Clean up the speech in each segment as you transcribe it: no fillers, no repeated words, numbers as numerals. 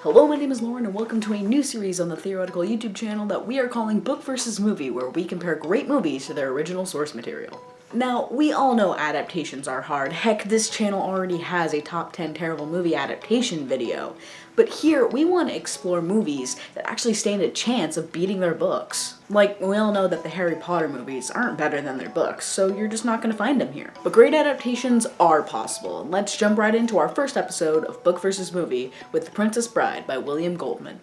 Hello, my name is Lauren and welcome to a new series on the Theoretical YouTube channel that we are calling Book vs. Movie, where we compare great movies to their original source material. Now, we all know adaptations are hard. Heck, this channel already has a top 10 terrible movie adaptation video. But here, we want to explore movies that actually stand a chance of beating their books. Like, we all know that the Harry Potter movies aren't better than their books, so you're just not going to find them here. But great adaptations are possible, and let's jump right into our first episode of Book vs. Movie with The Princess Bride by William Goldman.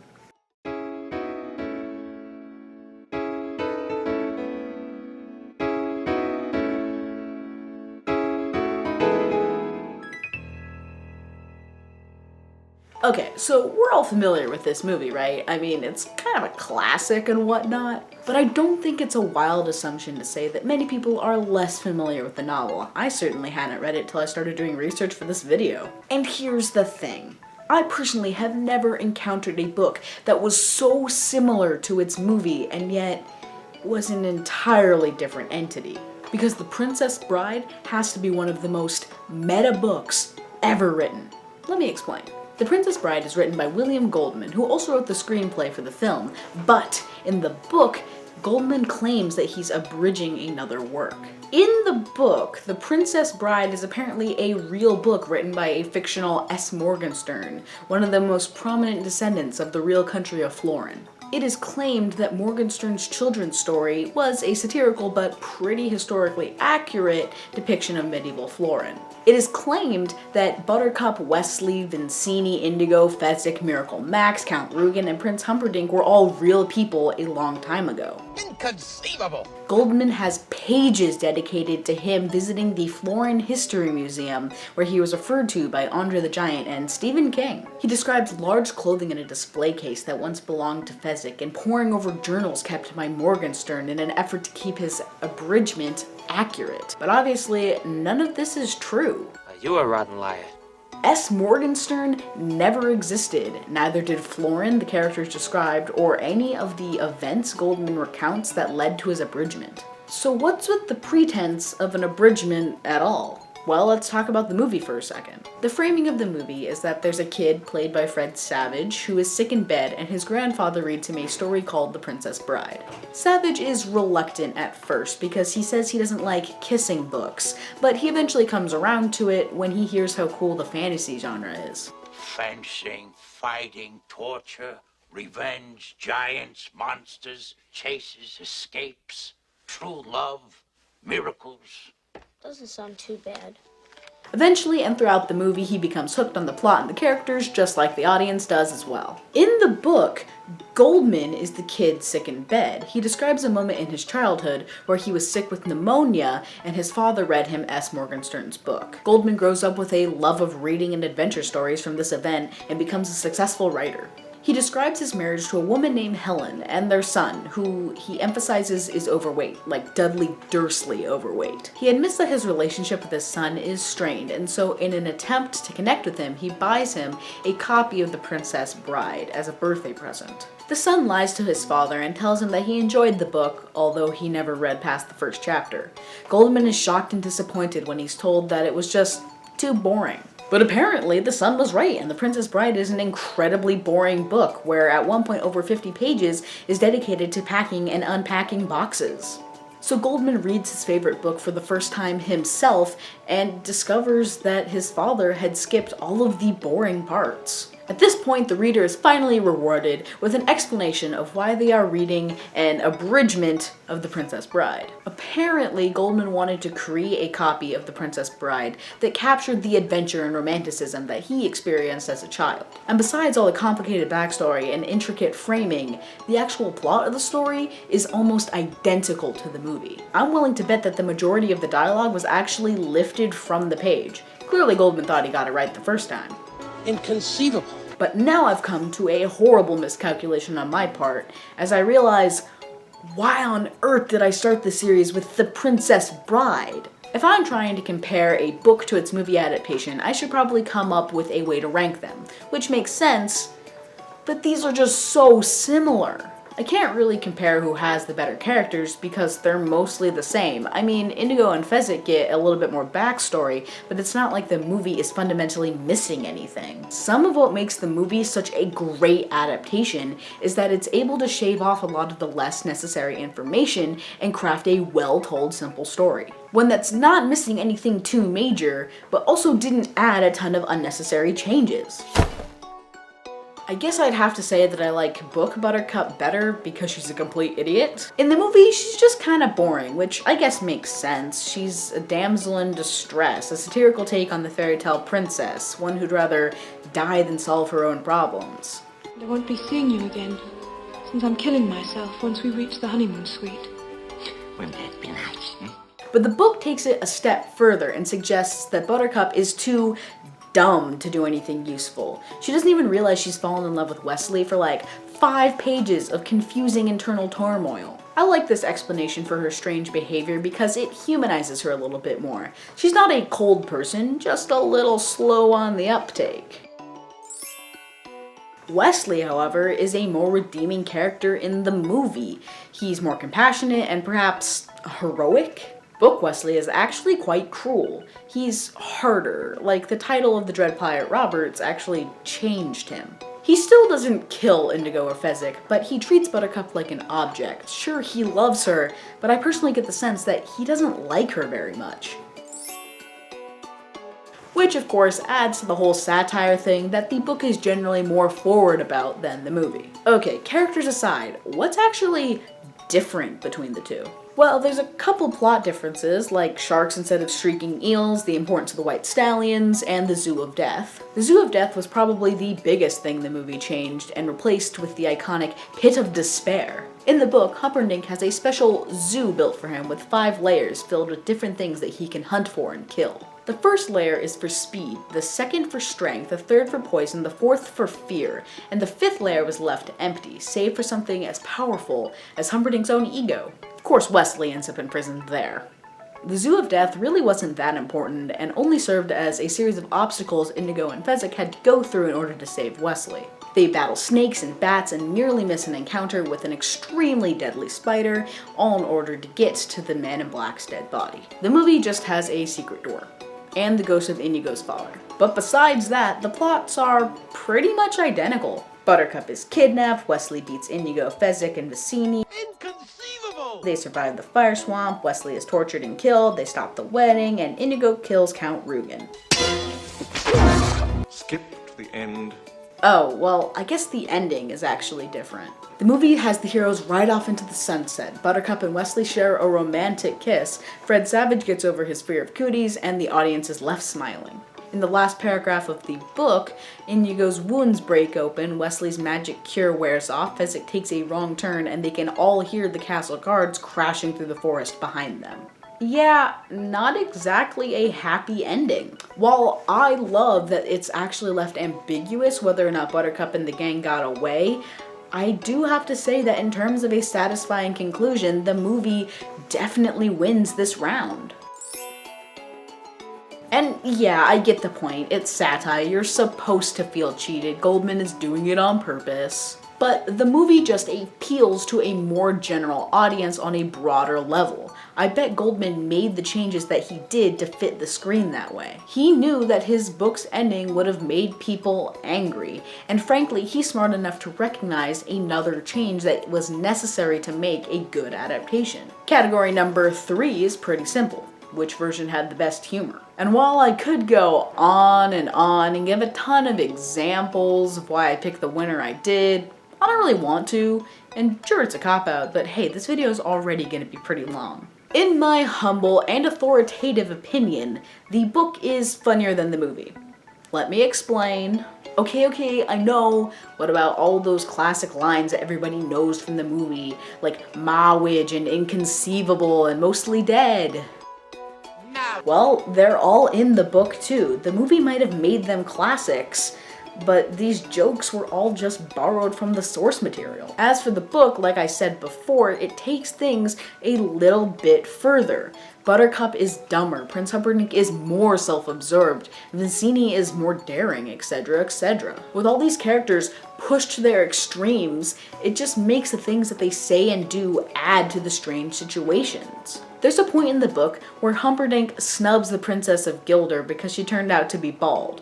Okay, so we're all familiar with this movie, right? I mean, it's kind of a classic and whatnot, but I don't think it's a wild assumption to say that many people are less familiar with the novel. I certainly hadn't read it till I started doing research for this video. And here's the thing. I personally have never encountered a book that was so similar to its movie and yet was an entirely different entity. Because The Princess Bride has to be one of the most meta books ever written. Let me explain. The Princess Bride is written by William Goldman, who also wrote the screenplay for the film, but in the book, Goldman claims that he's abridging another work. In the book, The Princess Bride is apparently a real book written by a fictional S. Morgenstern, one of the most prominent descendants of the real country of Florin. It is claimed that Morgenstern's children's story was a satirical but pretty historically accurate depiction of medieval Florin. It is claimed that Buttercup, Wesley, Vincini, Indigo, Fezzik, Miracle Max, Count Rugen, and Prince Humperdinck were all real people a long time ago. Inconceivable! Goldman has pages dedicated to him visiting the Florin History Museum, where he was referred to by Andre the Giant and Stephen King. He describes large clothing in a display case that once belonged to Fezzik and poring over journals kept by Morgenstern in an effort to keep his abridgment accurate. But obviously, none of this is true. You a rotten liar. S. Morgenstern never existed, neither did Florin, the characters described, or any of the events Goldman recounts that led to his abridgment. So what's with the pretense of an abridgment at all? Well, let's talk about the movie for a second. The framing of the movie is that there's a kid, played by Fred Savage, who is sick in bed and his grandfather reads him a story called The Princess Bride. Savage is reluctant at first because he says he doesn't like kissing books, but he eventually comes around to it when he hears how cool the fantasy genre is. Fencing, fighting, torture, revenge, giants, monsters, chases, escapes, true love, miracles. Doesn't sound too bad. Eventually, and throughout the movie, he becomes hooked on the plot and the characters, just like the audience does as well. In the book, Goldman is the kid sick in bed. He describes a moment in his childhood where he was sick with pneumonia and his father read him S. Morgenstern's book. Goldman grows up with a love of reading and adventure stories from this event and becomes a successful writer. He describes his marriage to a woman named Helen and their son, who he emphasizes is overweight, like Dudley Dursley overweight. He admits that his relationship with his son is strained, and so in an attempt to connect with him, he buys him a copy of The Princess Bride as a birthday present. The son lies to his father and tells him that he enjoyed the book, although he never read past the first chapter. Goldman is shocked and disappointed when he's told that it was just too boring. But apparently the son was right, and The Princess Bride is an incredibly boring book, where at one point over 50 pages is dedicated to packing and unpacking boxes. So Goldman reads his favorite book for the first time himself and discovers that his father had skipped all of the boring parts. At this point, the reader is finally rewarded with an explanation of why they are reading an abridgment of The Princess Bride. Apparently, Goldman wanted to create a copy of The Princess Bride that captured the adventure and romanticism that he experienced as a child. And besides all the complicated backstory and intricate framing, the actual plot of the story is almost identical to the movie. I'm willing to bet that the majority of the dialogue was actually lifted from the page. Clearly, Goldman thought he got it right the first time. Inconceivable. But now I've come to a horrible miscalculation on my part, as I realize, why on earth did I start the series with The Princess Bride? If I'm trying to compare a book to its movie adaptation, I should probably come up with a way to rank them, which makes sense, but these are just so similar. I can't really compare who has the better characters because they're mostly the same. I mean, Indigo and Fezzik get a little bit more backstory, but it's not like the movie is fundamentally missing anything. Some of what makes the movie such a great adaptation is that it's able to shave off a lot of the less necessary information and craft a well-told simple story. One that's not missing anything too major, but also didn't add a ton of unnecessary changes. I guess I'd have to say that I like book Buttercup better because she's a complete idiot. In the movie, she's just kind of boring, which I guess makes sense. She's a damsel in distress, a satirical take on the fairy tale princess, one who'd rather die than solve her own problems. I won't be seeing you again, since I'm killing myself once we reach the honeymoon suite. Wouldn't that be nice? But the book takes it a step further and suggests that Buttercup is too dumb to do anything useful. She doesn't even realize she's fallen in love with Wesley for like 5 pages of confusing internal turmoil. I like this explanation for her strange behavior because it humanizes her a little bit more. She's not a cold person, just a little slow on the uptake. Wesley, however, is a more redeeming character in the movie. He's more compassionate and perhaps heroic. Book Wesley is actually quite cruel. He's harder, like the title of the Dread Pirate Roberts actually changed him. He still doesn't kill Indigo or Fezzik, but he treats Buttercup like an object. Sure, he loves her, but I personally get the sense that he doesn't like her very much. Which of course adds to the whole satire thing that the book is generally more forward about than the movie. Okay, characters aside, what's actually different between the two? Well, there's a couple plot differences, like sharks instead of shrieking eels, the importance of the white stallions, and the Zoo of Death. The Zoo of Death was probably the biggest thing the movie changed and replaced with the iconic Pit of Despair. In the book, Humperdinck has a special zoo built for him with 5 layers filled with different things that he can hunt for and kill. The first layer is for speed, the second for strength, the third for poison, the fourth for fear, and the 5th layer was left empty, save for something as powerful as Humperdinck's own ego. Of course, Wesley ends up imprisoned there. The Zoo of Death really wasn't that important and only served as a series of obstacles Indigo and Fezzik had to go through in order to save Wesley. They battle snakes and bats and nearly miss an encounter with an extremely deadly spider, all in order to get to the Man in Black's dead body. The movie just has a secret door, and the ghost of Indigo's father. But besides that, the plots are pretty much identical. Buttercup is kidnapped, Wesley beats Indigo, Fezzik, and Vicini. Inconceivable! They survive the fire swamp, Wesley is tortured and killed, they stop the wedding, and Indigo kills Count Rugen. Skip to the end. Oh, well, I guess the ending is actually different. The movie has the heroes ride off into the sunset. Buttercup and Wesley share a romantic kiss, Fred Savage gets over his fear of cooties, and the audience is left smiling. In the last paragraph of the book, Indigo's wounds break open, Wesley's magic cure wears off, Fezzik takes a wrong turn, and they can all hear the castle guards crashing through the forest behind them. Yeah, not exactly a happy ending. While I love that it's actually left ambiguous whether or not Buttercup and the gang got away, I do have to say that in terms of a satisfying conclusion, the movie definitely wins this round. And yeah, I get the point, it's satire, you're supposed to feel cheated, Goldman is doing it on purpose. But the movie just appeals to a more general audience on a broader level. I bet Goldman made the changes that he did to fit the screen that way. He knew that his book's ending would have made people angry, and frankly, he's smart enough to recognize another change that was necessary to make a good adaptation. Category number 3 is pretty simple. Which version had the best humor? And while I could go on and give a ton of examples of why I picked the winner I did, I don't really want to, and sure it's a cop-out, but hey, this video is already gonna be pretty long. In my humble and authoritative opinion, the book is funnier than the movie. Let me explain. Okay, I know. What about all those classic lines that everybody knows from the movie, like Mawage and Inconceivable and Mostly Dead? Well, they're all in the book too. The movie might have made them classics, but these jokes were all just borrowed from the source material. As for the book, like I said before, it takes things a little bit further. Buttercup is dumber, Prince Humperdinck is more self-absorbed, Vizzini is more daring, etc., etc. With all these characters pushed to their extremes, it just makes the things that they say and do add to the strange situations. There's a point in the book where Humperdinck snubs the Princess of Guilder because she turned out to be bald.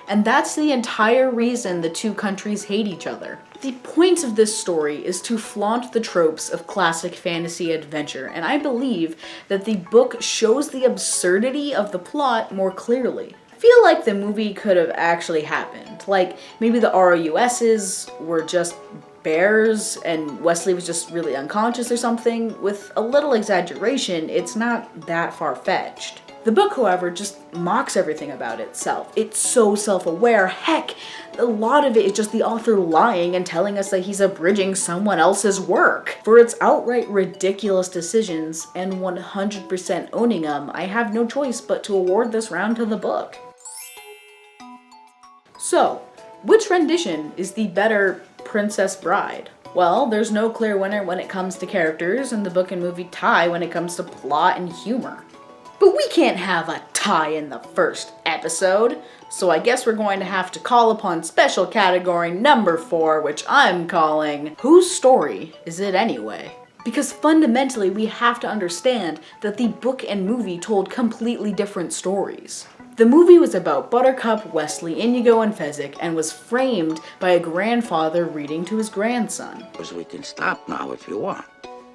And that's the entire reason the two countries hate each other. The point of this story is to flaunt the tropes of classic fantasy adventure, and I believe that the book shows the absurdity of the plot more clearly. I feel like the movie could have actually happened. Like, maybe the ROUSs were just bears and Wesley was just really unconscious or something. With a little exaggeration, it's not that far-fetched. The book, however, just mocks everything about itself. It's so self-aware. Heck, a lot of it is just the author lying and telling us that he's abridging someone else's work. For its outright ridiculous decisions and 100% owning them, I have no choice but to award this round to the book. So, which rendition is the better Princess Bride? Well, there's no clear winner when it comes to characters, and the book and movie tie when it comes to plot and humor. But we can't have a tie in the first episode, so I guess we're going to have to call upon special category number 4, which I'm calling Whose Story Is It Anyway? Because fundamentally we have to understand that the book and movie told completely different stories. The movie was about Buttercup, Wesley, Inigo, and Fezzik, and was framed by a grandfather reading to his grandson. We can stop now if you want.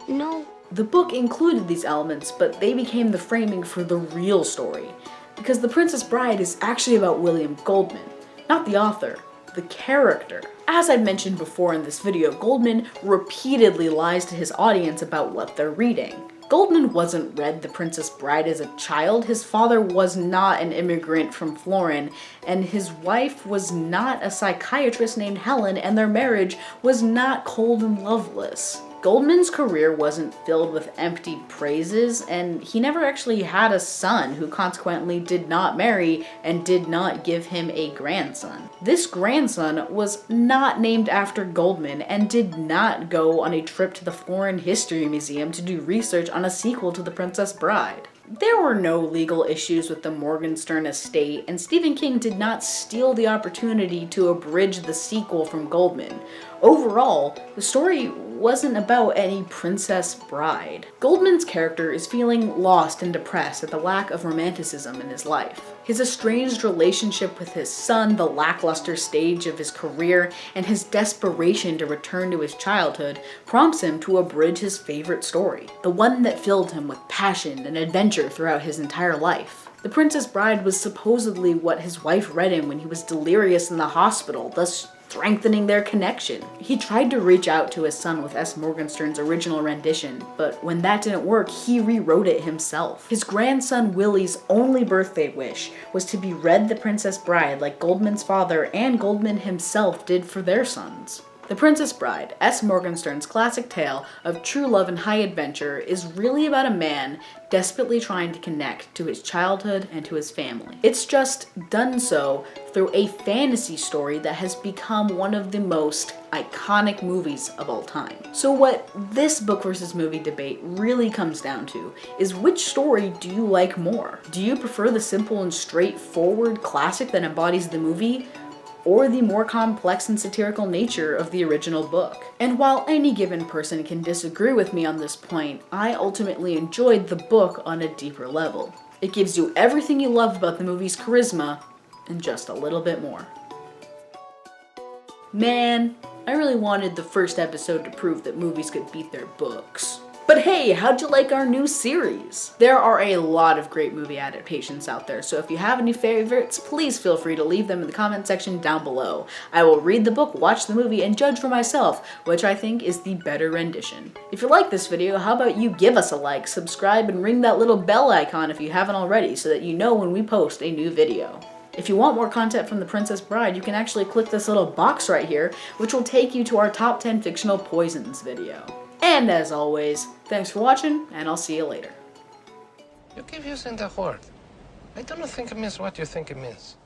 No. The book included these elements, but they became the framing for the real story, because The Princess Bride is actually about William Goldman, not the author, the character. As I mentioned before in this video, Goldman repeatedly lies to his audience about what they're reading. Goldman wasn't read The Princess Bride as a child, his father was not an immigrant from Florin, and his wife was not a psychiatrist named Helen, and their marriage was not cold and loveless. Goldman's career wasn't filled with empty praises, and he never actually had a son who consequently did not marry and did not give him a grandson. This grandson was not named after Goldman and did not go on a trip to the Florin History Museum to do research on a sequel to The Princess Bride. There were no legal issues with the Morgenstern estate, and Stephen King did not steal the opportunity to abridge the sequel from Goldman. Overall, the story wasn't about any Princess Bride. Goldman's character is feeling lost and depressed at the lack of romanticism in his life. His estranged relationship with his son, the lackluster stage of his career, and his desperation to return to his childhood prompts him to abridge his favorite story, the one that filled him with passion and adventure throughout his entire life. The Princess Bride was supposedly what his wife read him when he was delirious in the hospital, thus strengthening their connection. He tried to reach out to his son with S. Morgenstern's original rendition, but when that didn't work, he rewrote it himself. His grandson Willie's only birthday wish was to be read The Princess Bride like Goldman's father and Goldman himself did for their sons. The Princess Bride, S. Morgenstern's classic tale of true love and high adventure, is really about a man desperately trying to connect to his childhood and to his family. It's just done so through a fantasy story that has become one of the most iconic movies of all time. So what this book versus movie debate really comes down to is, which story do you like more? Do you prefer the simple and straightforward classic that embodies the movie, or the more complex and satirical nature of the original book? And while any given person can disagree with me on this point, I ultimately enjoyed the book on a deeper level. It gives you everything you love about the movie's charisma, and just a little bit more. Man, I really wanted the first episode to prove that movies could beat their books. But hey, how'd you like our new series? There are a lot of great movie adaptations out there, so if you have any favorites, please feel free to leave them in the comment section down below. I will read the book, watch the movie, and judge for myself which I think is the better rendition. If you like this video, how about you give us a like, subscribe, and ring that little bell icon if you haven't already so that you know when we post a new video. If you want more content from The Princess Bride, you can actually click this little box right here, which will take you to our top 10 fictional poisons video. And as always, thanks for watching, and I'll see you later. You keep using the word. I don't think it means what you think it means.